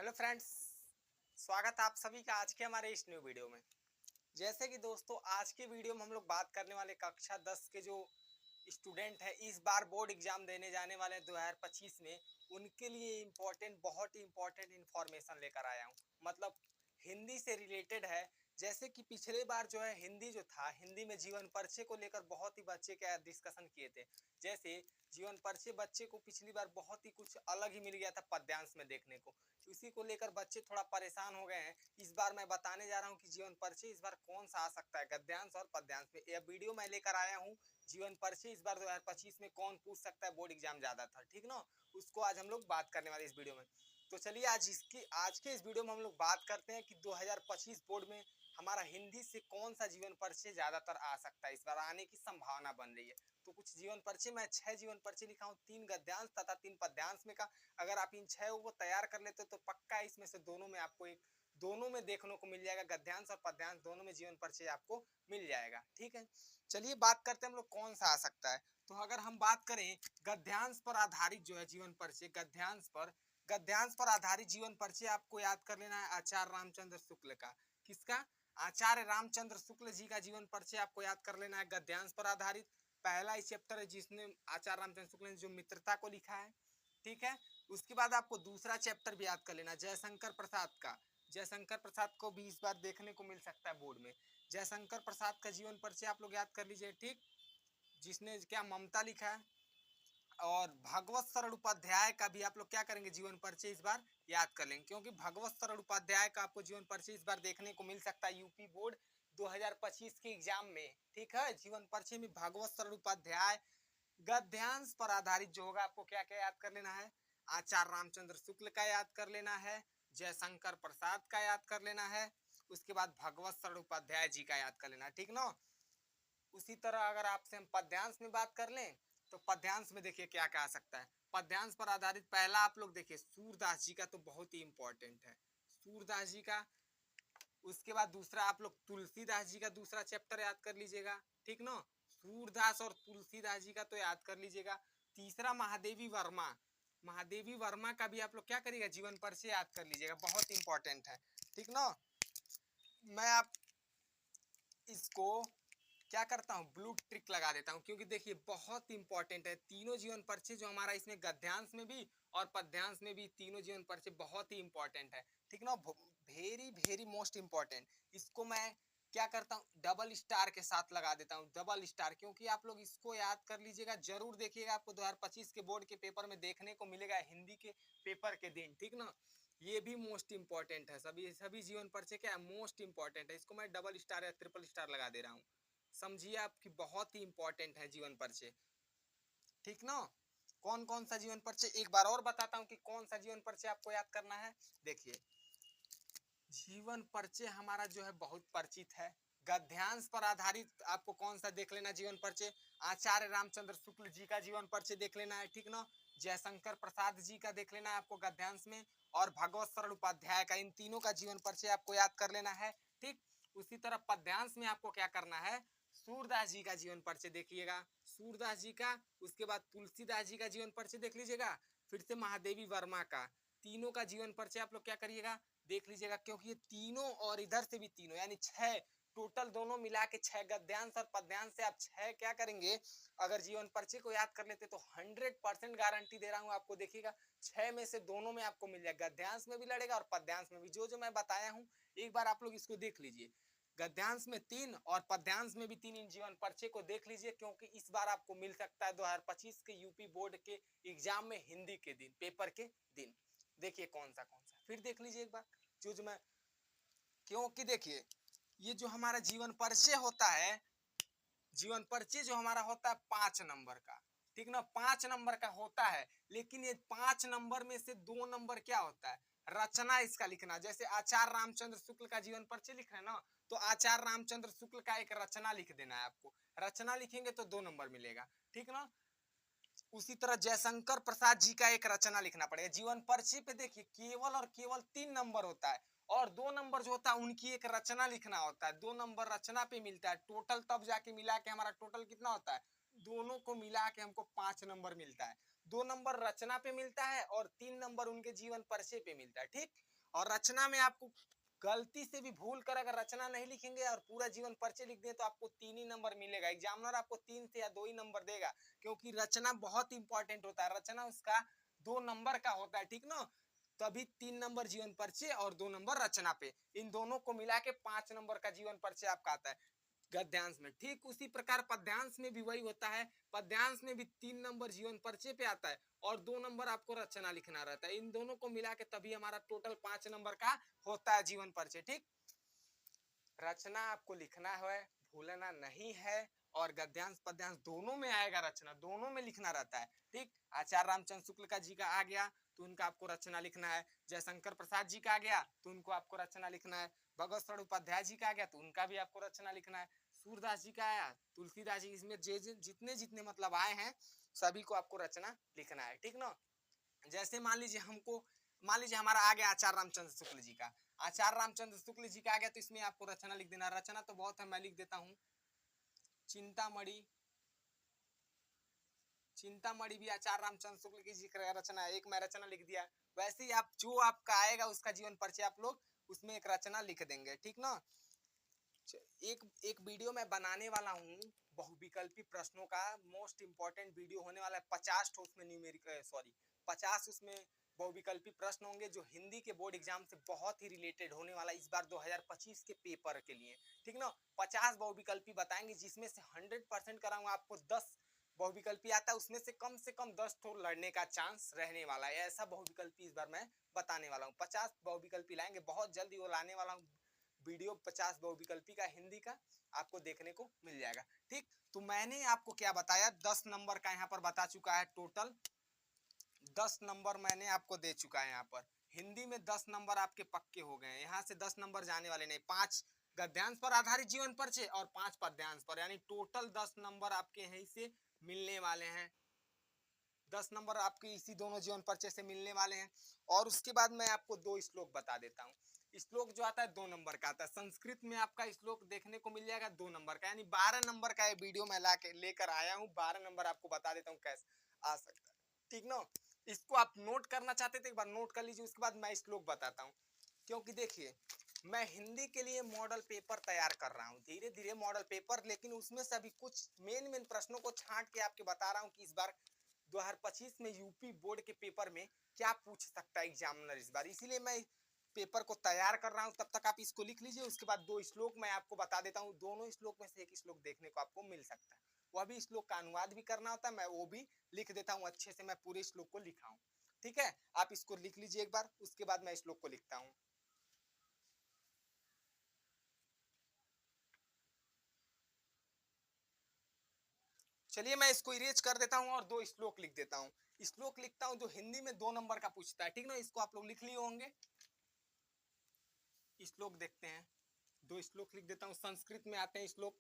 Hello friends, स्वागत है आप सभी का आज के हमारे इस न्यू वीडियो में। जैसे कि दोस्तों आज के वीडियो में हम लोग बात करने वाले कक्षा 10 के जो स्टूडेंट है इस बार बोर्ड एग्जाम देने जाने वाले हैं 2025 में, उनके लिए इम्पोर्टेंट बहुत ही इम्पोर्टेंट इंफॉर्मेशन लेकर आया हूँ। मतलब हिंदी से रिलेटेड है। जैसे कि पिछले बार जो है हिंदी जो था, हिंदी में जीवन परिचय को लेकर बहुत ही बच्चे क्या डिस्कशन किए थे। जैसे जीवन परिचय बच्चे को पिछली बार बहुत ही कुछ अलग ही मिल गया था पद्यांश में देखने को, इसी को लेकर बच्चे थोड़ा परेशान हो गए हैं। इस बार मैं बताने जा रहा हूँ कि जीवन परिचय इस बार कौन सा आ सकता है गद्यांश और पद्यांश में। यह वीडियो मैं लेकर आया हूँ जीवन परिचय इस बार 2025 में कौन पूछ सकता है बोर्ड एग्जाम ज्यादा था, ठीक ना। उसको आज हम लोग बात करने वाले इस वीडियो में। तो चलिए आज के इस वीडियो में हम लोग बात करते हैं कि 2025 बोर्ड में हमारा हिंदी से कौन सा जीवन परिचय ज्यादातर आ सकता है, इस बार आने की संभावना बन रही है। तो कुछ जीवन परिचय, मैं 6 जीवन परिचय लिखा हूँ, 3 गद्यांश तथा 3 पद्यांश में का। अगर आप इन 6 को तैयार कर लेते तो पक्का इसमें से दोनों में आपको दोनों में देखने को मिल जाएगा, गद्यांश और पद्यांश दोनों में जीवन परिचय आपको मिल जाएगा। ठीक है, चलिए बात करते हैं हम लोग कौन सा आ सकता है। तो अगर हम बात करें गद्यांश पर आधारित जो है जीवन परिचय, गद्यांश पर आधारित जीवन परिचय आपको याद कर लेना है आचार्य रामचंद्र शुक्ल का। किसका? आचार्य रामचंद्र शुक्ल जी का जीवन परिचय आपको याद कर लेना है गद्यांश पर आधारित। पहला ही चैप्टर है जिसने आचार्य रामचंद्र शुक्ल ने जो मित्रता को लिखा है। ठीक है, उसके बाद आपको दूसरा चैप्टर भी याद कर लेना जयशंकर प्रसाद का। जयशंकर प्रसाद को भी इस बार देखने को मिल सकता है बोर्ड में। जयशंकर प्रसाद का जीवन परिचय आप लोग याद कर लीजिए, ठीक, जिसने क्या ममता लिखा है। और भगवत शरण उपाध्याय का भी आप लोग क्या करेंगे जीवन परिचय इस बार याद कर लेंगे, क्योंकि भगवत शरण उपाध्याय का आपको जीवन परिचय इस बार देखने को मिल सकता है यूपी बोर्ड 2025 के एग्जाम में। ठीक है, जीवन परिचय में भगवत शरण उपाध्याय। गद्यांश पर आधारित जो होगा आपको क्या क्या याद कर लेना है, आचार्य रामचंद्र शुक्ल का याद कर लेना है, जयशंकर प्रसाद का याद कर लेना है, उसके बाद भगवत शरण उपाध्याय जी का याद कर लेना है, ठीक ना। उसी तरह अगर आपसे हम पद्यांश में बात कर लें तो पद्यांश में देखिए क्या क्या आ सकता है। पद्यांश पर आधारित पहला आप लोग देखिए सूरदास जी का, तो बहुत ही इंपॉर्टेंट है सूरदास जी का। उसके बाद दूसरा आप लोग तुलसीदास जी का दूसरा चैप्टर याद कर लीजिएगा, ठीक ना। सूरदास और तुलसीदास जी का तो याद कर लीजिएगा। तीसरा महादेवी वर्मा, महादेवी वर्मा का भी आप लोग क्या करिएगा जीवन परिचय याद कर लीजिएगा, बहुत इंपॉर्टेंट है, ठीक ना। मैं आप इसको क्या करता हूँ ब्लू ट्रिक लगा देता हूँ, क्योंकि देखिए बहुत इंपॉर्टेंट है। तीनों जीवन परिचय जो हमारा इसमें गद्यांश में भी और पद्यांश में भी तीनों जीवन परिचय बहुत ही इंपॉर्टेंट है, ठीक ना। Very very most important. इसको मैं क्या करता हूँ डबल स्टार के साथ लगा देता हूँ, डबल स्टार, क्योंकि आप लोग इसको याद कर लीजिएगा, जरूर देखिएगा, आपको 2025 के बोर्ड के पेपर में देखने को मिलेगा हिंदी के पेपर के दिन, ठीक ना। ये भी मोस्ट इंपॉर्टेंट है, सभी सभी जीवन परिचय क्या है मोस्ट इंपॉर्टेंट है। इसको मैं डबल स्टार या ट्रिपल स्टार लगा दे रहा हूँ, समझिए आपकी बहुत ही इंपॉर्टेंट है जीवन परिचय, ठीक ना। कौन कौन सा जीवन परिचय एक बार और बताता हूं कि कौन सा जीवन परिचय आपको याद करना है। देखिए जीवन परिचय हमारा जो है बहुत परिचित है। गद्यांश पर आधारित आपको कौन सा देख लेना जीवन परिचय, आचार्य रामचंद्र शुक्ल जी का जीवन परिचय देख लेना है, ठीक ना। जयशंकर प्रसाद जी का देख लेना है आपको गद्यांश में, और भगवत शरण उपाध्याय का, इन तीनों का जीवन परिचय आपको याद कर लेना है, ठीक। उसी तरह पद्यांश में आपको क्या करना है, सूरदास जी का जीवन परिचय देखिएगा, सूरदास जी का। उसके बाद तुलसीदास जी का जीवन परिचय देख लीजिएगा, फिर से महादेवी वर्मा का। तीनों का जीवन परिचय आप लोग क्या करिएगा देख लीजिएगा, क्योंकि ये तीनों और इधर से भी तीनों यानी 6 टोटल दोनों मिला के 6 गद्यांश और पद्यांश से आप 6 क्या करेंगे, अगर जीवन परिचय को याद कर लेते तो 100% गारंटी दे रहा हूं आपको। देखिएगा 6 में से दोनों में आपको मिल जाएगा, गद्यांश में भी लड़ेगा और पद्यांश में भी। जो जो मैं बताया हूं एक बार आप लोग इसको देख लीजिए, गद्यांश में 3 और पद्यांश में भी 3, इन जीवन परिचय को देख लीजिए, क्योंकि इस बार आपको मिल सकता है 2025 के यूपी बोर्ड के एग्जाम में हिंदी के दिन, पेपर के दिन। देखिए कौन सा फिर देख लीजिए एक बार जो मैं, क्योंकि देखिए ये जो हमारा जीवन परिचय होता है, जीवन परिचय जो हमारा होता है 5 नंबर का, ठीक ना, 5 नंबर का होता है। लेकिन ये 5 नंबर में से 2 नंबर क्या होता है, रचना इसका लिखना। जैसे आचार्य रामचंद्र शुक्ल का जीवन परिचय लिख रहे हैं ना, तो आचार्य रामचंद्र शुक्ल का एक रचना लिख देना है आपको, रचना लिखेंगे तो 2 नंबर मिलेगा, ठीक ना। उसी तरह जयशंकर प्रसाद जी का एक रचना लिखना पड़ेगा। जीवन परिचय पे देखिए केवल और केवल 3 नंबर होता है, और 2 नंबर जो होता है उनकी एक रचना लिखना होता है। 2 नंबर रचना पे मिलता है, टोटल तब जाके मिला के हमारा टोटल कितना होता है, दोनों को मिला के हमको 5 नंबर मिलता है। 2 नंबर रचना पे मिलता है और 3 नंबर उनके जीवन परिचय पे मिलता है, ठीक। और रचना में आपको गलती से भी भूल कर अगर रचना नहीं लिखेंगे और पूरा जीवन परिचय लिख दें तो आपको 3 ही नंबर मिलेगा। एग्जामिनर आपको 3 से या 2 ही नंबर देगा, क्योंकि रचना बहुत इंपॉर्टेंट होता है। रचना उसका 2 नंबर का होता है, ठीक ना। तभी 3 नंबर जीवन परिचय और 2 नंबर रचना पे, इन दोनों को मिला के 5 नंबर का जीवन परिचय आपका आता है गद्यांश में। ठीक उसी प्रकार पद्यांश में भी वही होता है। पद्यांश में भी 3 नंबर जीवन परिचय पे आता है और 2 नंबर आपको रचना लिखना रहता है। इन दोनों को मिला के तभी हमारा टोटल 5 नंबर का होता है जीवन परिचय। ठीक, रचना आपको लिखना है, भूलना नहीं है। और गद्यांश पद्यांश दोनों में आएगा, रचना दोनों में लिखना रहता है। ठीक, आचार्य रामचंद्र शुक्ल का जी का आ गया तो उनका आपको रचना लिखना है। जयशंकर प्रसाद जी का आ गया तो उनको आपको रचना लिखना है। भगवत शरण उपाध्याय जी का आ गया तो उनका भी आपको रचना लिखना है। सूरदास जी का आया, तुलसीदास जी, इसमें जितने जितने मतलब आए हैं सभी को आपको रचना लिखना है। ठीक ना। जैसे मान लीजिए हमारा आ गया आचार्य रामचंद्र शुक्ल जी का। आचार्य रामचंद्र शुक्ल जी का आ गया तो इसमें आपको रचना लिख देना। रचना तो बहुत है, मैं लिख देता हूँ चिंतामणि। चिंतामणि भी आचार्य रामचंद्र शुक्ल की जी का रचना है, एक मैं रचना लिख दिया। वैसे ही आप जो आपका आएगा उसका जीवन परिचय आप लोग उसमें एक रचना लिख देंगे। ठीक ना। एक एक वीडियो मैं बनाने वाला हूँ बहुविकल्पी प्रश्नों का, मोस्ट इंपॉर्टेंट वीडियो होने वाला है। 50 उसमें न्यूमेरिकल, सॉरी 50 उसमें बहुविकल्पी प्रश्न होंगे जो हिंदी के बोर्ड एग्जाम से बहुत ही रिलेटेड होने वाला इस बार 2025 के पेपर के लिए। ठीक ना। 50 बहुविकल्पी बताएंगे जिसमें से 100% कराऊंगा आपको 10 बहुविकल्पी आता है, उसमें से कम 10 तो लड़ने का चांस रहने वाला है। ऐसा बहुविकल्पी इस बार मैं बताने वाला हूँ। 50 बहुविकल्पी लाएंगे, बहुत जल्दी वो लाने वाला हूँ वीडियो। 50 बहुविकल्पी का हिंदी का आपको देखने को मिल जाएगा। ठीक, तो मैंने आपको क्या बताया, 10 नंबर का यहाँ पर बता चुका है। टोटल 10 नंबर मैंने आपको दे चुका है। यहाँ पर हिंदी में 10 नंबर आपके पक्के हो गए। यहाँ से 10 नंबर जाने वाले नहीं। 5 गद्यांश पर आधारित जीवन परिचय और 5 पद्यांश पर, यानी टोटल 10 नंबर आपके यहीं से मिलने वाले हैं। 10 नंबर आपके इसी दोनों जीवन परिचय से मिलने वाले हैं। और उसके बाद मैं आपको 2 श्लोक बता देता हूँ। श्लोक जो आता है 2 नंबर का आता है। संस्कृत में आपका श्लोक देखने को मिल जाएगा 2 नंबर का, यानी 12 नंबर का ये वीडियो मैं लेकर आया हूँ। 12 नंबर आपको बता देता हूँ कैसे आ सकता है। ठीक ना। इसको आप नोट करना चाहते थे एक बार नोट कर लीजिए, उसके बाद मैं श्लोक बताता हूँ। क्योंकि देखिए मैं हिंदी के लिए मॉडल पेपर तैयार कर रहा हूँ, धीरे धीरे मॉडल पेपर, लेकिन उसमें से अभी कुछ मेन प्रश्नों को छांट के आपके बता रहा हूँ कि इस बार 2025 में यूपी बोर्ड के पेपर में क्या पूछ सकता है एग्जामिनर इस बार। इसीलिए मैं पेपर को तैयार कर रहा हूं। तब तक आप इसको लिख लीजिए। उसके बाद 2 श्लोक मैं आपको बता देता हूं। दोनों श्लोक में से एक श्लोक देखने को आपको मिल सकता है। वह भी श्लोक का अनुवाद भी करना होता है, मैं वो भी लिख देता हूं अच्छे से। मैं पूरे श्लोक को लिखा हूं। ठीक है, आप इसको लिख लीजिए एक बार, उसके बाद मैं श्लोक को लिखता हूं। चलिए मैं इसको इरेज कर देता हूं और 2 श्लोक लिख देता हूं। श्लोक लिखता हूं जो हिंदी में 2 नंबर का पूछता है। ठीक ना। इसको आप लोग लिख लिए होंगे। श्लोक देखते हैं। 2 श्लोक लिख देता हूं। संस्कृत में आते हैं श्लोक।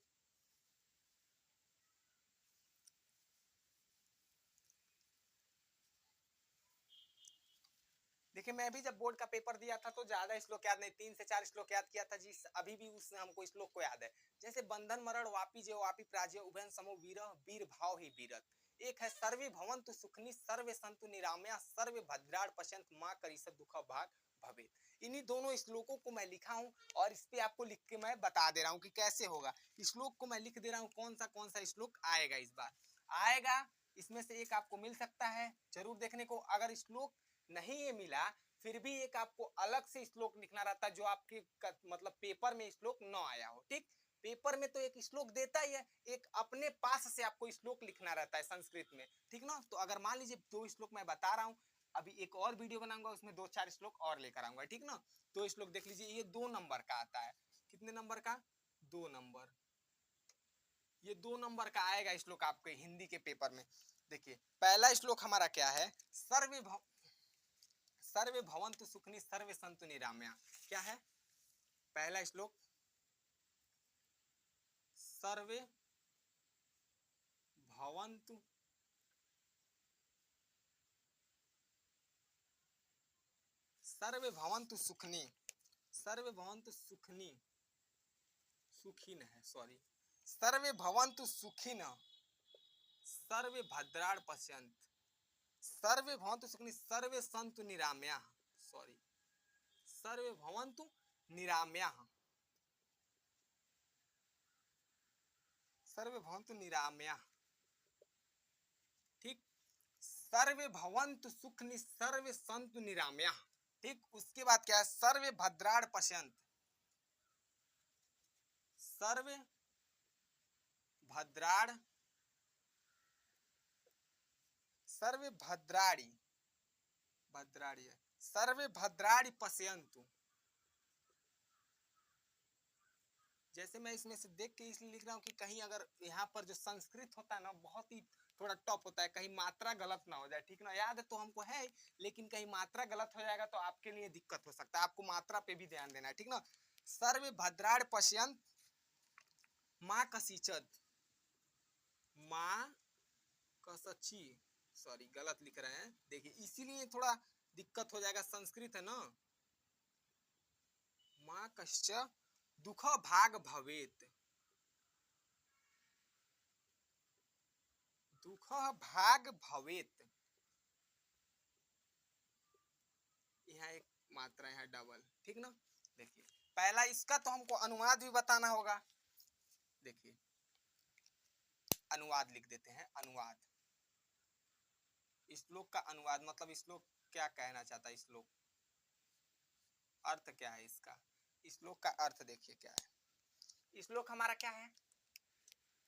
देखिए मैं भी जब बोर्ड का पेपर दिया था तो ज्यादा श्लोक याद नहीं, 3 से 4 श्लोक याद किया था जी। अभी भी उस हमको श्लोक को याद है। जैसे बंधन मरण वापी जे वापी प्राज्य उभयन समो वीर वीर भाव ही वीरत। एक है सर्वे भवन्तु सुखनी सर्वे संतु निरामया सर्वे भद्राण पश्यंत मां करिसत दुख भाग भवे। इन्हीं दोनों श्लोकों को मैं लिखा हूं और इस पे आपको लिख के मैं बता दे रहा हूं कि कैसे होगा। श्लोक को मैं लिख दे रहा हूं कौन सा श्लोक आएगा इस बार। आएगा इसमें से एक आपको मिल सकता है जरूर देखने को। अगर श्लोक नहीं ये मिला फिर भी एक आपको अलग से श्लोक लिखना रहता है जो आपके मतलब पेपर में श्लोक न आया हो। ठीक, पेपर में तो एक श्लोक देता ही है, एक अपने पास से आपको श्लोक लिखना रहता है संस्कृत में। ठीक ना। तो अगर मान लीजिए 2 श्लोक मैं बता रहा हूँ, अभी एक और वीडियो बनाऊंगा उसमें 2-4 श्लोक और लेकर आऊंगा। ठीक ना। 2 श्लोक देख लीजिए, ये 2 नंबर का आता है। कितने नंबर का? 2 नंबर। ये 2 नंबर का आएगा श्लोक आपके हिंदी के पेपर में। देखिए पहला श्लोक हमारा क्या है, सर्वे भवन्तु सुखनी सर्वे संतु निरामया। क्या है पहला श्लोक? सर्वे भवन्तु सर्वे भवन्तु सुखनी, सर्वे भवन्तु सुखनी, सुखीन है सॉरी, सर्वे भवन्तु सुखिन सर्वे भद्राण पश्यंत, सर्वे भवन्तु सुखनी सर्वे संतु निरामया, सॉरी सर्वे भवन्तु निरामयाः, सर्वे भवन्तु निरामयाः। ठीक, सर्वे भवन्तु सुखिनः सर्वे सन्तु निरामयाः। ठीक, उसके बाद क्या है, सर्वे भद्राणि पश्यन्तु, सर्वे भद्राणि, सर्वे भद्राणि, भद्राणि है, सर्वे भद्राणि पश्यन्तु। जैसे मैं इसमें से देख के इसलिए लिख रहा हूँ कि कहीं अगर यहाँ पर जो संस्कृत होता है ना बहुत ही थोड़ा टफ होता है, कहीं मात्रा गलत ना हो जाए। ठीक ना, याद है तो हमको है, लेकिन कहीं मात्रा गलत हो जाएगा तो आपके लिए दिक्कत हो सकता है, आपको मात्रा पे भी ध्यान देना है। ठीक ना, सर्वे भद्राणि पश्यन्तु माँ कसीचद, माँ कसची, सॉरी गलत लिख रहे हैं, देखिए इसीलिए थोड़ा दिक्कत हो जाएगा, संस्कृत है ना। माँ कश्च दुख भाग भवेत, दुख भाग भवेत, यहाँ एक मात्रा है डबल। ठीक ना, देखिए पहला इसका तो हमको अनुवाद भी बताना होगा। देखिए अनुवाद लिख देते हैं, अनुवाद, श्लोक का अनुवाद मतलब श्लोक क्या कहना चाहता है, श्लोक अर्थ क्या है इसका, श्लोक का अर्थ देखिए क्या है। श्लोक हमारा क्या है,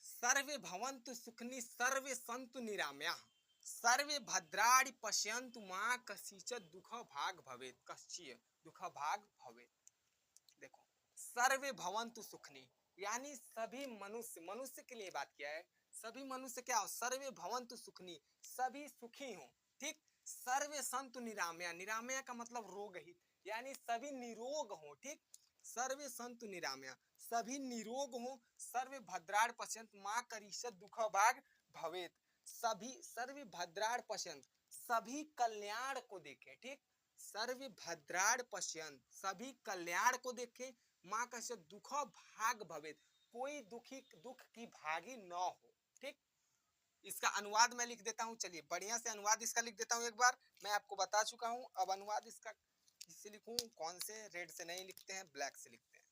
सर्वे भवन्तु सुखिनः सर्वे सन्तु निरामयाः, सर्वे भद्राणि पश्यन्तु माँ कस्यचित् दुख भाग भवेत्, कश्चित् दुख भाग भवेत्। देखो सर्वे भवन्तु सुखिनः यानी सभी मनुष्य, मनुष्य के लिए बात किया है, सभी मनुष्य क्या हो, सर्वे भवन्तु सुखिनः सभी सुखी हो। ठीक, सर्वे सन्तु निरामयाः, निरामया का मतलब रोग ही, यानी सभी निरोग हो। ठीक, सर्वे सन्तु निरामयाः सभी निरोग हो, सर्वे भद्राणि पश्यन्तु माँ कस्यचित् दुख भाग भवेत्, सभी सर्वे भद्राणि पश्यन्तु सभी कल्याण को देखें। ठीक, सर्वे भद्राणि पश्यन्तु सभी कल्याण को देखें, माँ कस्यचित् दुख भाग भवेत् कोई दुख की भागी न हो। ठीक, इसका अनुवाद मैं लिख देता हूँ, चलिए बढ़िया से अनुवाद इसका लिख देता हूँ। एक बार मैं आपको बता चुका हूँ, अब अनुवाद इसका किससे लिखूं, कौन से, रेड से नहीं लिखते हैं, ब्लैक से लिखते हैं,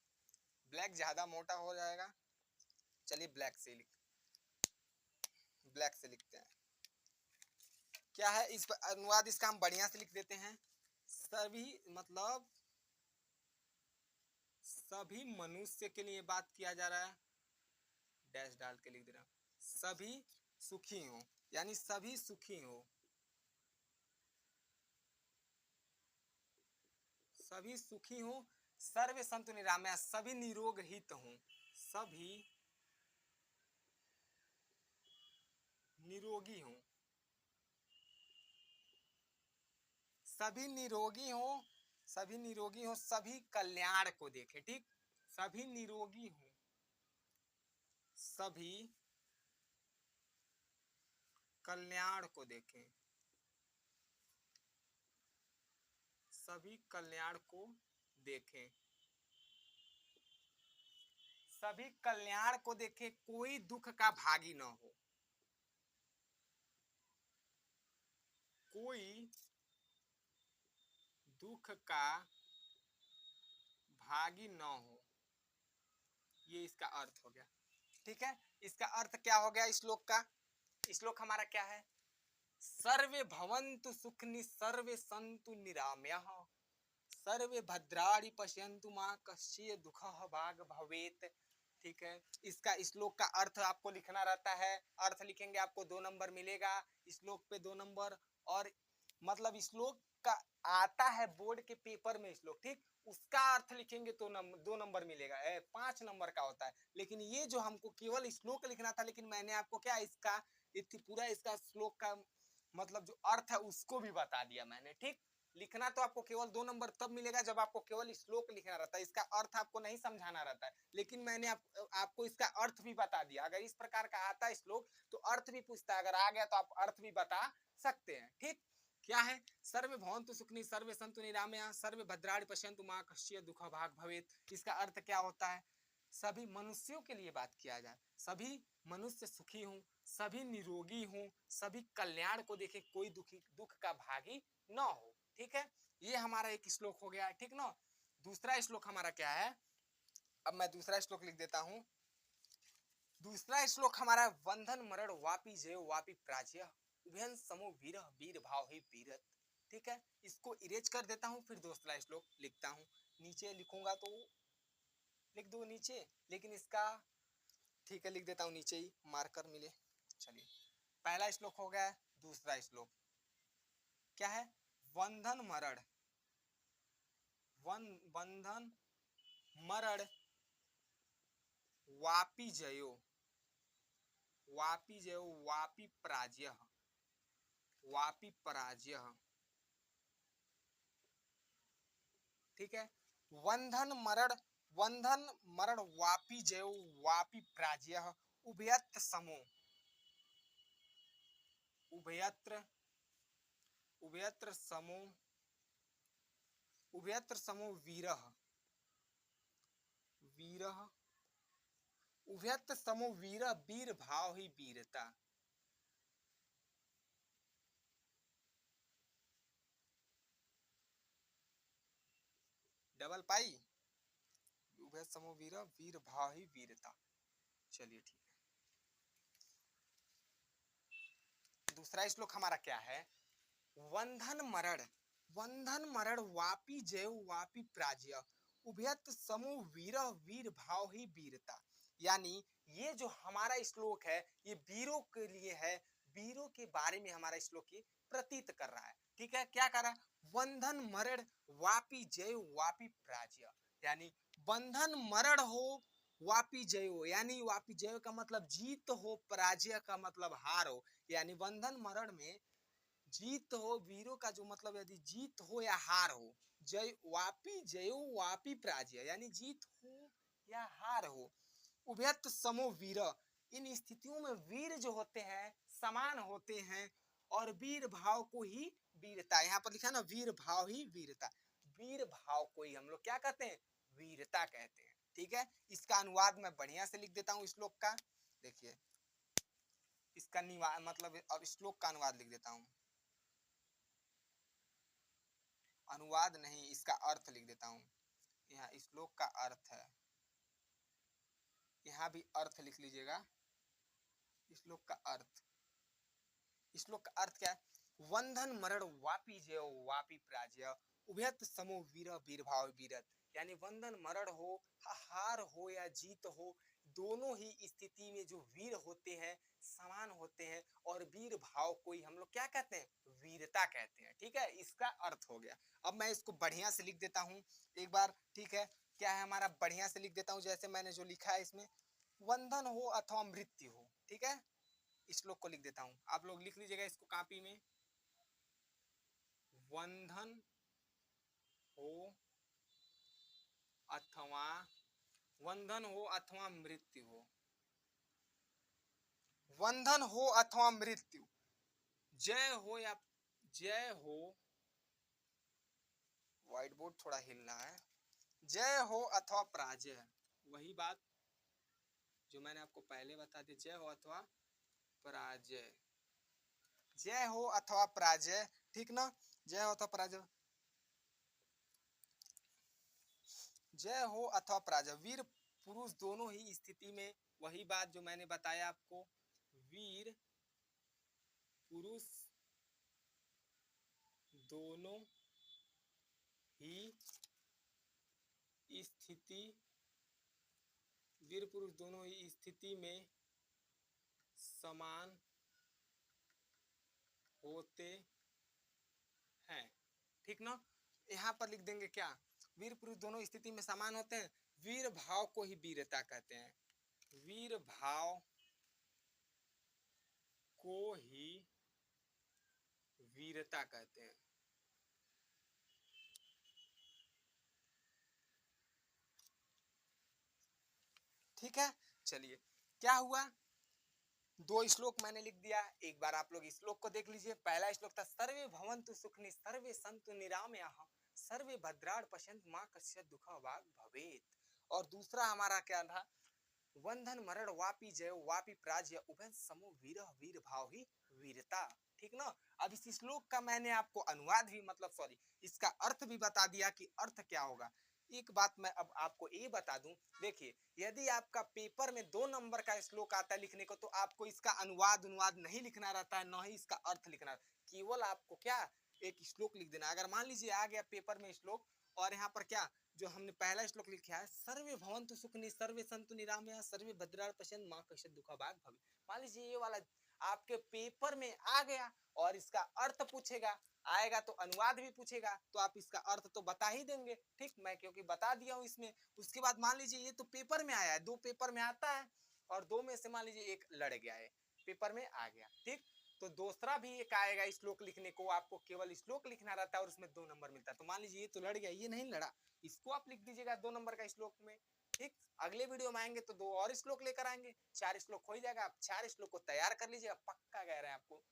ब्लैक ज्यादा मोटा हो जाएगा, चलिए ब्लैक से लिख, ब्लैक से लिखते हैं। क्या है इस पर अनुवाद, इसका हम बढ़िया से लिख देते हैं, सभी मतलब सभी मनुष्य के लिए बात किया जा रहा है, डैश डाल के लिख दे रहा हूं, सभी सुखी हो यानी सभी सुखी हो, सभी सुखी हो, सर्वे सन्तु निरामयाः सभी निरोग हित हो, सभी निरोगी हो, सभी निरोगी हो, सभी निरोगी हो, सभी कल्याण को देखे। ठीक, सभी निरोगी हो, सभी कल्याण को देखें, सभी कल्याण को देखें, सभी कल्याण को देखें कोई दुख का भागी न हो, कोई दुख का भागी न हो, ये इसका अर्थ हो गया। ठीक है, इसका अर्थ क्या हो गया श्लोक का, श्लोक हमारा क्या है, सर्वे भवन्तु सुखिनः सर्वे सन्तु निरामयाः सर्वे भद्राणि पश्यन्तु माँ कस्यचित् दुख भाग भवेत्। ठीक है, इसका श्लोक का अर्थ आपको लिखना रहता है, अर्थ लिखेंगे आपको 2 नंबर मिलेगा, श्लोक पे 2 नंबर, और मतलब श्लोक का आता है बोर्ड के पेपर में श्लोक, ठीक, उसका अर्थ लिखेंगे तो 2 नंबर मिलेगा, 5 नंबर का होता है। लेकिन ये जो हमको केवल श्लोक लिखना था, लेकिन मैंने आपको क्या इसका पूरा इसका श्लोक का मतलब जो अर्थ है उसको भी बता दिया मैंने। ठीक, लिखना तो आपको केवल 2 नंबर तब मिलेगा जब आपको केवल श्लोक लिखना रहता है, इसका अर्थ आपको नहीं समझाना रहता है, लेकिन मैंने आपको इसका अर्थ भी बता दिया। अगर इस प्रकार का आता है श्लोक तो अर्थ भी पूछता है, अगर आ गया तो आप अर्थ भी बता सकते हैं। ठीक, क्या है, सर्वे भवन्तु सुखिनः सर्वे सन्तु निरामयाः सर्वे भद्राणि पश्यन्तु माँ कस्यचित् दुःख भाग् भवेत्। इसका अर्थ क्या होता है, सभी मनुष्यों के लिए बात किया जाए, सभी मनुष्य सुखी हों, सभी निरोगी हों, सभी कल्याण को देखे, कोई दुख का भागी न हो। ठीक है, ये हमारा एक श्लोक हो गया। ठीक ना, दूसरा श्लोक हमारा क्या है, अब मैं दूसरा श्लोक लिख देता हूं। दूसरा श्लोक हमारा वंधन मरण वापी जय वापी प्राज्य उभयन समो वीर वीर भाव ही वीरत। ठीक है, इसको इरेज कर देता हूं, फिर दूसरा श्लोक लिखता हूं। नीचे लिखूंगा तो लिख दो नीचे, लेकिन इसका ठीक है लिख देता हूं नीचे ही, मार्कर मिले। चलिए, पहला श्लोक हो गया। दूसरा श्लोक क्या है, वंधन मरण बंधन मरण वापी जयो वापी पराजय वापी पराजय। ठीक है, वंधन मरण वापी जयो वापी पराजय उभयत्र समो उभयत्र उभयत्र समो वीरः उभयत्र समो वीर वीर भाव ही वीरता। डबल पाई, उभय समो वीर वीर भाव ही वीरता। चलिए ठीक है, दूसरा श्लोक हमारा क्या है, वंधन मरण वापी जय वापी प्राज्य उभयत समो वीर वीर भाव ही वीरता। यानी ये जो हमारा श्लोक है ये वीरों के लिए है, वीरों के बारे में हमारा श्लोक ये प्रतीत कर रहा है। ठीक है, क्या कर रहा है, वंधन मरण वापी जय वापी प्राज्य, यानी बंधन मरण हो वापी जय हो, यानी वापी जय का मतलब जीत हो, पराजय का मतलब हार हो। यानी बंधन मरण में जीत हो, वीरों का जो मतलब यदि जीत हो या हार हो, जय वापी जयो वापी पराजय, यानी जीत हो या हार हो। उभयत समो वीर, इन स्थितियों में वीर जो होते हैं समान होते हैं, और वीर भाव को ही वीरता, यहाँ पर लिखा है ना वीर भाव ही वीरता। वीर भाव को ही हम लोग क्या कहते हैं, वीरता कहते हैं। ठीक है, इसका अनुवाद मैं बढ़िया से लिख देता हूँ श्लोक का। देखिए इसका मतलब अब श्लोक का अनुवाद लिख देता हूँ, अनुवाद नहीं इसका अर्थ लिख देता हूँ। यहाँ श्लोक का अर्थ है, यहाँ भी अर्थ लिख लीजिएगा। श्लोक का अर्थ, श्लोक का अर्थ क्या है, वंधन मरण वापी जय वापी पराजय उभयत समो वीर वीर भाव वीरत। यानी वंधन मरण हो, हार हो या जीत हो, दोनों ही स्थिति में जो वीर होते हैं समान होते हैं, और वीर भाव को ही हम लोग क्या कहते हैं, वीरता कहते हैं। ठीक है, इसका अर्थ हो गया। अब मैं इसको बढ़िया से लिख देता हूँ एक बार। ठीक है, क्या है हमारा, बढ़िया से लिख देता हूँ जैसे मैंने जो लिखा है इसमें, वंधन हो अथवा मृत्यु हो। ठीक है, श्लोक को लिख देता हूं, आप लोग लिख लीजिएगा इसको कॉपी में। वंधन हो अथवा मृत्यु हो, वंधन हो अथवा मृत्यु, जय हो या जय हो, व्हाइट बोर्ड थोड़ा हिल रहा है, जय हो अथवा पराजय, वही बात जो मैंने आपको पहले बता दी, जय हो अथवा पराजय, जय हो अथवा पराजय। ठीक ना, जय हो अथवा पराजय, जय हो अथवा पराजय, वीर पुरुष दोनों ही स्थिति में, वही बात जो मैंने बताया आपको, वीर पुरुष दोनों ही स्थिति, वीर पुरुष दोनों ही स्थिति में समान होते हैं। ठीक ना, यहाँ पर लिख देंगे क्या, वीर पुरुष दोनों स्थिति में समान होते हैं, वीर भाव को ही वीरता कहते हैं, वीर भाव को ही वीरता कहते हैं। ठीक है, चलिए क्या हुआ, दो श्लोक मैंने लिख दिया, एक बार आप लोग श्लोक को देख लीजिए। पहला श्लोक था सर्वे भवन्तु सुखिनः सर्वे सन्तु निरामयाः सर्वे भद्राणि पश्यन्तु मा कश्चित् दुःखभाग् भवेत्। और दूसरा हमारा क्या था, वंधन मरण वापी जय वापी पराजय उभय समो वीर वीर भाव ही वीरता। ठीक ना, अब इस श्लोक का मैंने आपको अनुवाद भी मतलब सॉरी इसका अर्थ भी बता दिया कि अर्थ क्या होगा। एक बात मैं अब आपको ये बता दूं, देखिए यदि आपका पेपर में 2 नंबर का श्लोक आता है लिखने को, तो आपको इसका अनुवाद नहीं लिखना रहता है, न ही इसका अर्थ लिखना, केवल आपको क्या एक श्लोक लिख देना। अगर मान लीजिए आ गया पेपर में श्लोक, और यहाँ पर क्या जो हमने पहला श्लोक लिखा है, सर्वे भवन्तु सुखिनः सर्वे सन्तु निरामयाः सर्वे भद्राणि पश्यन्तु मा कश्चित् दुःखभाग् भवेत्। मान लीजिए ये वाला आपके पेपर में आ गया और इसका अर्थ पूछेगा, आएगा तो अनुवाद भी पूछेगा, तो आप इसका अर्थ तो बता ही देंगे, ठीक। मैं क्योंकि बता दिया हूं इसमें। उसके बाद मान लीजिए ये तो पेपर में आया है, 2 पेपर में आता है, और 2 में से मान लीजिए एक लड़ गया है, पेपर में आ गया, ठीक। तो दूसरा भी एक आएगा श्लोक लिखने को, आपको केवल श्लोक लिखना रहता है और उसमें 2 नंबर मिलता है। तो मान लीजिए ये तो लड़ गया, ये नहीं लड़ा, इसको आप लिख दीजिएगा 2 नंबर का श्लोक में, ठीक। अगले वीडियो में आएंगे तो 2 और श्लोक लेकर आएंगे, 4 श्लोक हो जाएगा। आप 4 श्लोक को तैयार कर लीजिएगा, पक्का कह रहे हैं आपको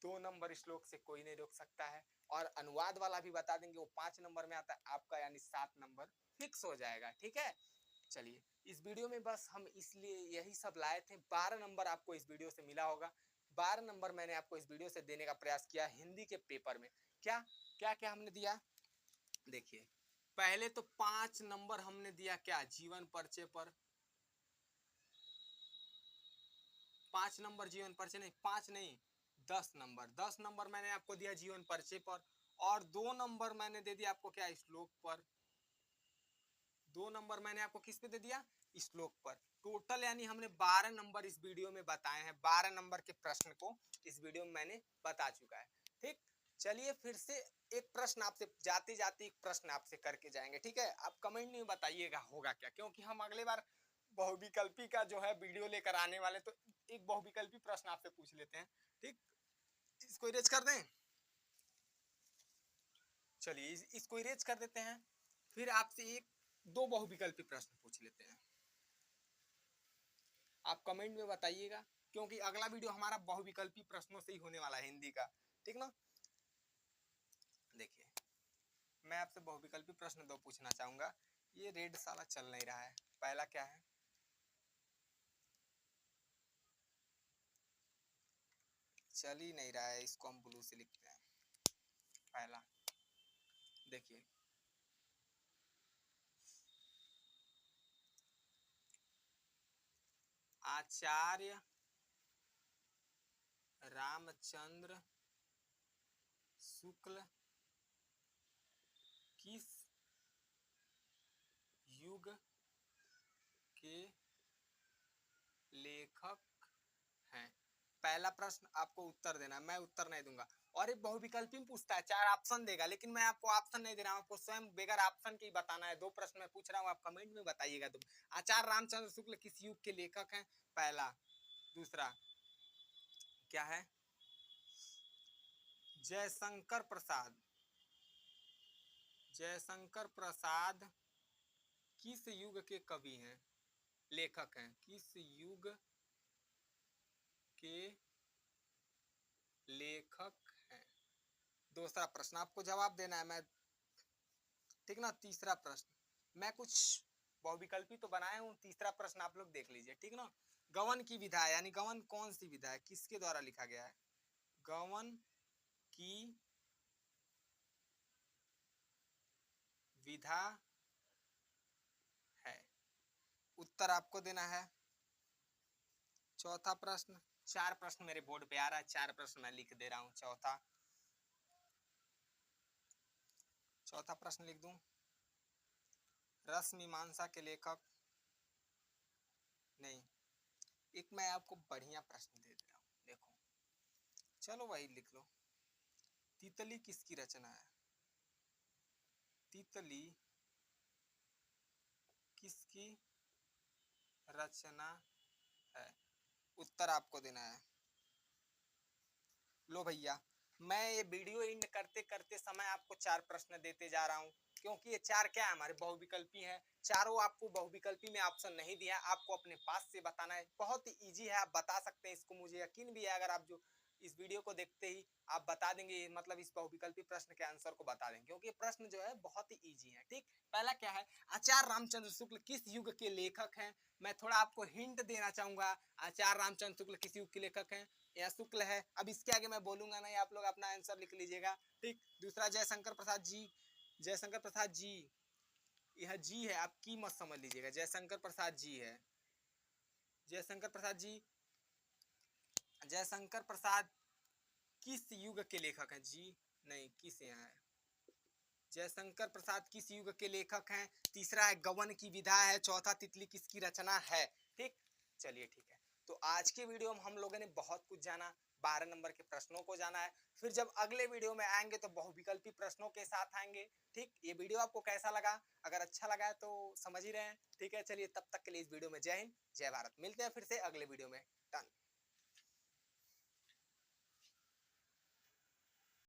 2 नंबर श्लोक से कोई नहीं रोक सकता है। और अनुवाद वाला भी बता देंगे, वो 5 नंबर में आता है आपका, यानी 7 नंबर फिक्स हो जाएगा, ठीक है। चलिए इस वीडियो में बस हम इसलिए यही सब लाए थे। 12 नंबर आपको इस वीडियो से मिला होगा। 12 नंबर मैंने आपको इस वीडियो से देने का प्रयास किया हिंदी के पेपर में। क्या क्या क्या हमने दिया, देखिए पहले तो 5 नंबर हमने दिया क्या, जीवन परिचय पर। 5 नंबर जीवन परिचय नहीं, 5 नहीं 10 नंबर, 10 नंबर मैंने आपको दिया जीवन परिचय पर, और 2 नंबर मैंने दे दिया आपको क्या, श्लोक पर। 2 नंबर मैंने आपको किस पे दे दिया, श्लोक पर। टोटल यानी हमने 12 नंबर इस वीडियो में बताए हैं। 12 नंबर के प्रश्न को इस वीडियो में मैंने बता चुका है, ठीक। चलिए फिर से एक प्रश्न आपसे जाते जाते एक प्रश्न आपसे करके जाएंगे, ठीक है। आप कमेंट में बताइएगा होगा क्या, क्योंकि हम अगले बार बहुविकल्पी का जो है वीडियो लेकर आने वाले, तो एक बहुविकल्पी प्रश्न आपसे पूछ लेते हैं, ठीक। इसको इरेज कर दें, चलिए इसको इरेज कर देते हैं। फिर आपसे एक 2 बहुविकल्पी प्रश्न पूछ लेते हैं, आप कमेंट में बताइएगा, क्योंकि अगला वीडियो हमारा बहुविकल्पी प्रश्नों से ही होने वाला है हिंदी का, ठीक ना। देखिए मैं आपसे बहुविकल्पी प्रश्न 2 पूछना चाहूंगा। ये रेड साला चल नहीं रहा है। पहला क्या है, चल ही नहीं रहा है, इसको हम ब्लू से लिखते हैं। पहला देखिए, आचार्य रामचंद्र शुक्ल किस युग के लेखक हैं। पहला प्रश्न आपको उत्तर देना है, मैं उत्तर नहीं दूंगा। और ये बहुविकल्पी में पूछता है, 4 ऑप्शन देगा, लेकिन मैं आपको ऑप्शन नहीं दे रहा हूं, आपको स्वयं बगैर ऑप्शन के ही बताना है। 2 प्रश्न मैं पूछ रहा हूं, आप कमेंट में बताइएगा। तुम आचार्य रामचंद्र शुक्ल किस युग के लेखक हैं, पहला। दूसरा क्या है, जयशंकर प्रसाद, जयशंकर प्रसाद किस युग के कवि हैं, लेखक हैं, किस युग के लेखक हैं। दूसरा प्रश्न आपको जवाब देना है, मैं, ठीक ना। तीसरा प्रश्न मैं कुछ बहुविकल्पी तो बनाए हूं, तीसरा प्रश्न आप लोग देख लीजिए, ठीक ना। गवन की विधा, यानी गवन कौन सी विधा है, किसके द्वारा लिखा गया है, गवन की विधा है, उत्तर आपको देना है। चौथा प्रश्न, 4 प्रश्न मेरे बोर्ड पे आ रहा है, 4 प्रश्न मैं लिख दे रहा हूं। चौथा प्रश्न लिख दूं, रस मीमांसा के लेखक, नहीं। एक मैं आपको बढ़िया प्रश्न दे दे रहा हूं, देखो, चलो वही लिख लो। तितली किसकी रचना है, तितली किसकी रचना है, उत्तर आपको देना है। लो भैया, मैं ये वीडियो एंड करते करते समय आपको 4 प्रश्न देते जा रहा हूं, क्योंकि ये 4 क्या है, हमारे बहुविकल्पी हैं। चारों आपको बहुविकल्पी में ऑप्शन नहीं दिया, आपको अपने पास से बताना है। बहुत ही इजी है, आप बता सकते हैं इसको, मुझे यकीन भी है अगर आप जो इस वीडियो को देखते ही आप बता देंगे, मतलब इस बहुविकल्पी प्रश्न के आंसर को बता देंगे, क्योंकि प्रश्न जो है बहुत ही इजी है, ठीक। पहला क्या है, आचार्य रामचंद्र शुक्ल किस युग के लेखक हैं। मैं थोड़ा आपको हिंट देना चाहूंगा, आचार्य रामचंद्र शुक्ल किस युग के लेखक हैं, या शुक्ल है। अब इसके आगे मैं बोलूंगा नहीं, आप लोग अपना आंसर लिख लीजिएगा, ठीक। दूसरा जयशंकर प्रसाद जी, जयशंकर प्रसाद जी यह जी है, आप की मत समझ लीजिएगा। जयशंकर प्रसाद जी है। जयशंकर प्रसाद जी, जयशंकर प्रसाद किस युग के लेखक हैं जी? नहीं, किस यहाँ है। जयशंकर प्रसाद किस युग के लेखक हैं? तीसरा है गबन की विधा है। चौथा तितली किसकी रचना है? ठीक, चलिए ठीक है। तो आज के वीडियो में हम लोगों ने बहुत कुछ जाना, 12 नंबर के प्रश्नों को जाना है। फिर जब अगले वीडियो में आएंगे तो बहुविकल्पी प्रश्नों के साथ आएंगे। ठीक, ये वीडियो आपको कैसा लगा? अगर अच्छा लगा है तो समझ ही रहे हैं। ठीक है, चलिए तब तक के लिए इस वीडियो में जय हिंद जय भारत। मिलते हैं फिर से अगले वीडियो में। डन।